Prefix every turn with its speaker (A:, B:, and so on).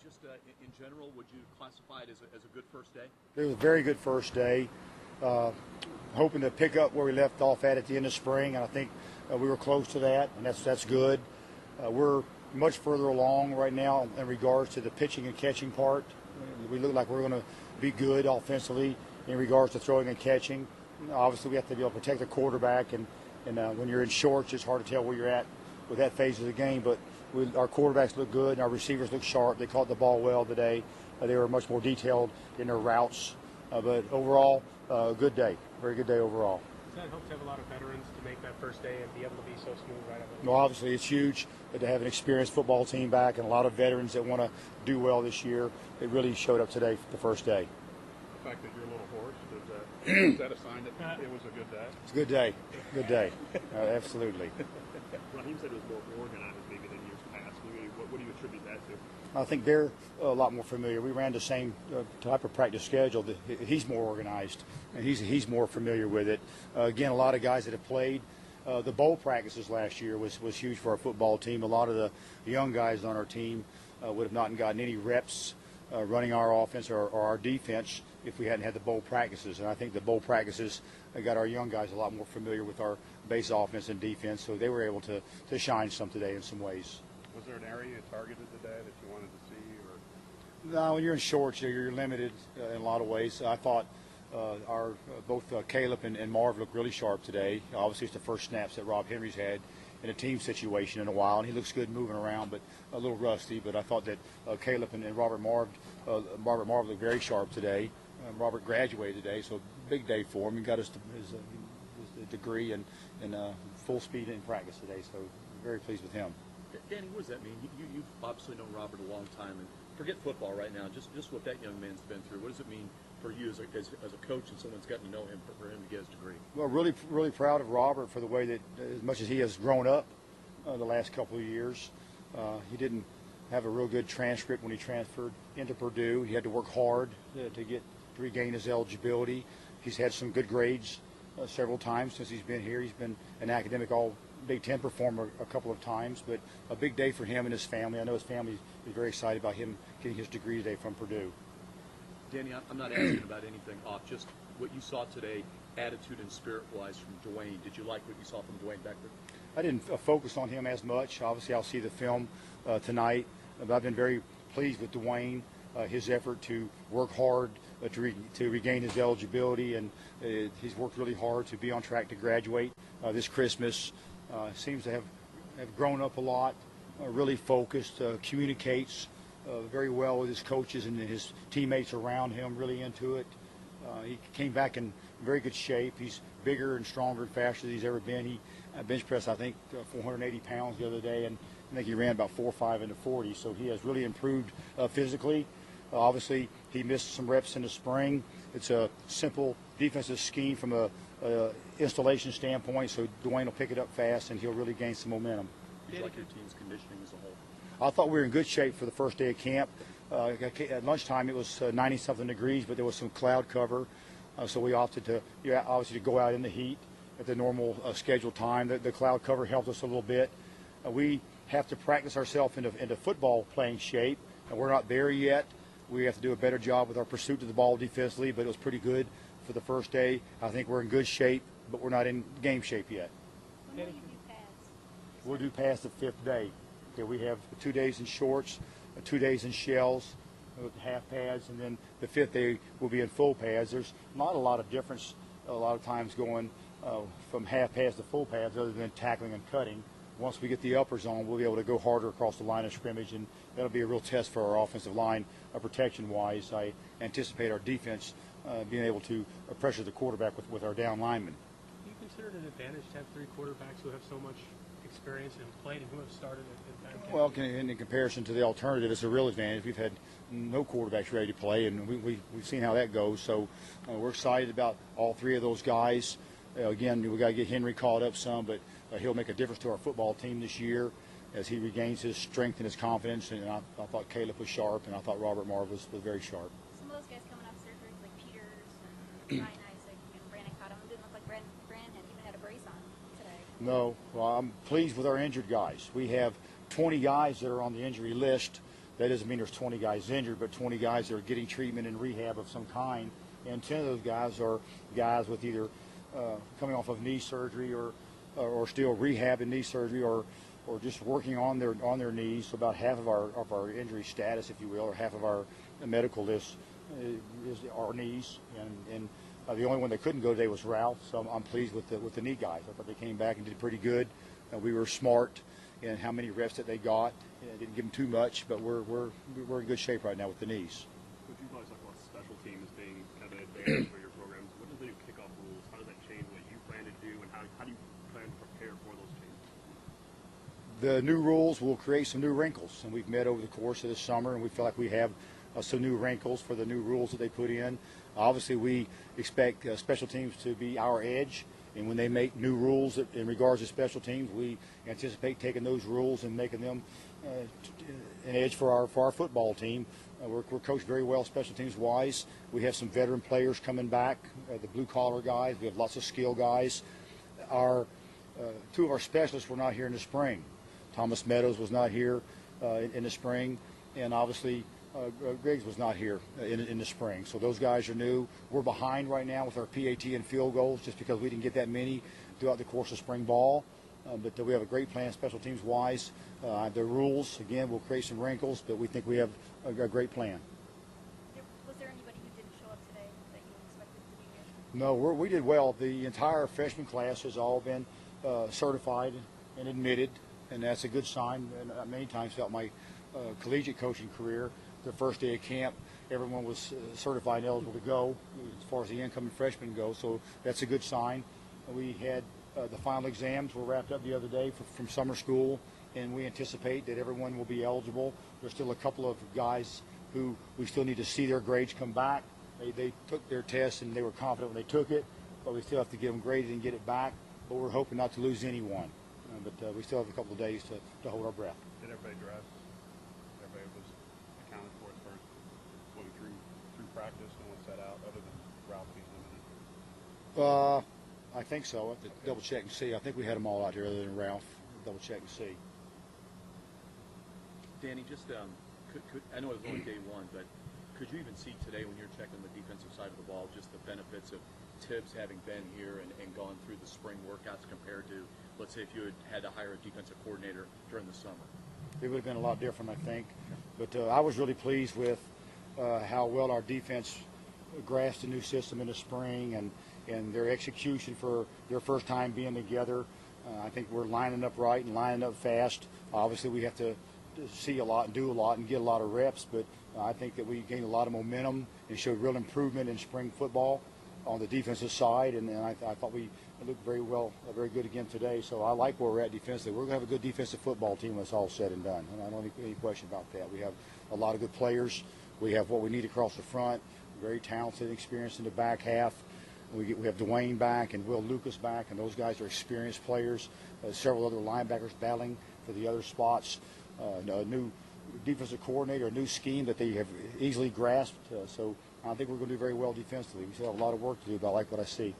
A: just in general, would you classify it as a good first day?
B: It was a very good first day. Hoping to pick up where we left off at the end of spring, and I think we were close to that, and that's good. We're much further along right now in regards to the pitching and catching part. We look like we're going to be good offensively in regards to throwing and catching. Obviously, we have to be able to protect the quarterback, and when you're in shorts, it's hard to tell where you're at with that phase of the game. But our quarterbacks look good, and our receivers look sharp. They caught the ball well today. They were much more detailed in their routes. But overall, good day. Very good day overall.
C: Does that help to have a lot of veterans to make that first day and be able to be so smooth right away?
B: Well, obviously, it's huge to have an experienced football team back and a lot of veterans that want to do well this year. It really showed up today for the first day.
D: The fact that you're a little hoarse, is that a sign that it was a good day?
B: It's a good day. Good day. Absolutely.
D: Raheem said it was more organized maybe than years past. What do you attribute that to?
B: I think they're a lot more familiar. We ran the same type of practice schedule. He's more organized, and he's more familiar with it. Again, a lot of guys that have played. The bowl practices last year was huge for our football team. A lot of the young guys on our team would have not gotten any reps running our offense or our defense if we hadn't had the bowl practices. And I think the bowl practices got our young guys a lot more familiar with our base offense and defense, so they were able to shine some today in some ways.
D: Was there an area you targeted today that you wanted to see?
B: No, when you're in shorts, you're limited in a lot of ways. I thought both Caleb and Marv looked really sharp today. Obviously, it's the first snaps that Rob Henry's had in a team situation in a while, and he looks good moving around, but a little rusty. But I thought that Caleb and Robert Marv looked very sharp today. Robert graduated today, so big day for him. He got his degree and full speed in practice today, so very pleased with him.
A: Danny, what does that mean? You've obviously known Robert a long time, and forget football right now, just what that young man's been through. What does it mean for you as a coach and someone's gotten to know him for him to get his degree?
B: Well, really proud of Robert for the way that, as much as he has grown up the last couple of years, he didn't have a real good transcript when he transferred into Purdue. He had to work hard to regain his eligibility. He's had some good grades several times since he's been here. He's been an academic All-Big Ten performer a couple of times, but a big day for him and his family. I know his family is very excited about him getting his degree today from Purdue.
A: Danny, I'm not asking about anything off, just what you saw today, attitude and spirit-wise from Dwayne. Did you like what you saw from Dwayne back there?
B: I didn't focus on him as much. Obviously, I'll see the film tonight, but I've been very pleased with Dwayne, his effort to work hard to regain his eligibility, and he's worked really hard to be on track to graduate this Christmas. Seems to have grown up a lot, really focused, communicates very well with his coaches and his teammates around him, really into it. He came back in very good shape. He's bigger and stronger and faster than he's ever been. He bench pressed, I think, 480 pounds the other day, and I think he ran about 4.5 in the 40, so he has really improved physically. Obviously, he missed some reps in the spring. It's a simple defensive scheme from a installation standpoint, so Dwayne will pick it up fast, and he'll really gain some momentum.
A: Did you like your team's conditioning as a whole?
B: I thought we were in good shape for the first day of camp. At lunchtime, it was 90-something degrees, but there was some cloud cover, so we opted to obviously to go out in the heat at the normal scheduled time. The cloud cover helped us a little bit. We have to practice ourselves into football playing shape, and we're not there yet. We have to do a better job with our pursuit of the ball defensively, but it was pretty good for the first day. I think we're in good shape, but we're not in game shape yet.
E: When will you do pads?
B: We'll do pads the 5th day. Okay, we have 2 days in shorts, 2 days in shells, half pads, and then the 5th day will be in full pads. There's not a lot of difference a lot of times going from half pads to full pads other than tackling and cutting. Once we get the uppers on, we'll be able to go harder across the line of scrimmage, and that'll be a real test for our offensive line protection-wise. I anticipate our defense being able to pressure the quarterback with our down linemen.
C: Do you consider it an advantage to have 3 quarterbacks who have so much experience and played and who have started at camp?
B: Well, in comparison to the alternative, it's a real advantage. We've had no quarterbacks ready to play, and we've seen how that goes. So we're excited about all 3 of those guys. Again, we got to get Henry caught up some, but he'll make a difference to our football team this year as he regains his strength and his confidence. And I thought Caleb was sharp, and I thought Robert Marv was very sharp.
E: Some of those guys coming off surgeries like Peters and Ryan Isaac, Brandon caught him. It didn't look like Brandon even had a brace on today.
B: No. Well, I'm pleased with our injured guys. We have 20 guys that are on the injury list. That doesn't mean there's 20 guys injured, but 20 guys that are getting treatment and rehab of some kind. And 10 of those guys are guys with either coming off of knee surgery or still rehabbing knee surgery or just working on their knees. So about half of our injury status, if you will, or half of our medical list is our knees. And the only one that couldn't go today was Ralph. So I'm pleased with the knee guys. I thought they came back and did pretty good. We were smart in how many reps that they got. Didn't give them too much, but we're in good shape right now with the knees.
D: Could you guys talk about special teams being kind of an advantage for your programs? What does the new kickoff rules? How does that change what you plan to do, and how do you plan to prepare for those changes?
B: The new rules will create some new wrinkles, and we've met over the course of the summer, and we feel like we have some new wrinkles for the new rules that they put in. Obviously, we expect special teams to be our edge, and when they make new rules in regards to special teams, we anticipate taking those rules and making them an edge for our football team. We're coached very well special teams wise. We have some veteran players coming back, the blue collar guys. We have lots of skill guys. Two of our specialists were not here in the spring. Thomas Meadows was not here in the spring, and obviously Griggs was not here in the spring. So those guys are new. We're behind right now with our PAT and field goals just because we didn't get that many throughout the course of spring ball. But we have a great plan special teams wise. The rules, again, will create some wrinkles, but we think we have a great plan.
E: Was there anybody who didn't show up today that you expected to be here?
B: No, we did well. The entire freshman class has all been certified and admitted, and that's a good sign. And I many times felt my collegiate coaching career, the first day of camp, everyone was certified and eligible to go as far as the incoming freshmen go, so that's a good sign. We had the final exams were wrapped up the other day from summer school, and we anticipate that everyone will be eligible. There's still a couple of guys who we still need to see their grades come back. They took their test and they were confident when they took it, but we still have to get them graded and get it back. But we're hoping not to lose anyone. But we still have a couple of days to hold our breath.
D: Did everybody dress? Everybody was accounted for as far as going through practice? No one set out other than Ralph being limited?
B: I think so. I have to double check and see. I think we had them all out here other than Ralph. Double check and see.
A: Danny, just I know it was only day one, but could you even see today when you're checking the defensive side of the ball just the benefits of Tibbs having been here and gone through the spring workouts compared to, let's say, if you had to hire a defensive coordinator during the summer?
B: It would have been a lot different, I think. But I was really pleased with how well our defense grasped the new system in the spring and their execution for their first time being together. I think we're lining up right and lining up fast. Obviously, we have to see a lot and do a lot and get a lot of reps, but I think that we gained a lot of momentum and showed real improvement in spring football on the defensive side, and I thought we looked very well, very good again today. So I like where we're at defensively. We're going to have a good defensive football team when it's all said and done, and I don't have any question about that. We have a lot of good players. We have what we need across the front, very talented and experienced in the back half. We have Dwayne back and Will Lucas back, and those guys are experienced players. Several other linebackers battling for the other spots. A new defensive coordinator, a new scheme that they have easily grasped. So I think we're going to do very well defensively. We still have a lot of work to do, but I like what I see.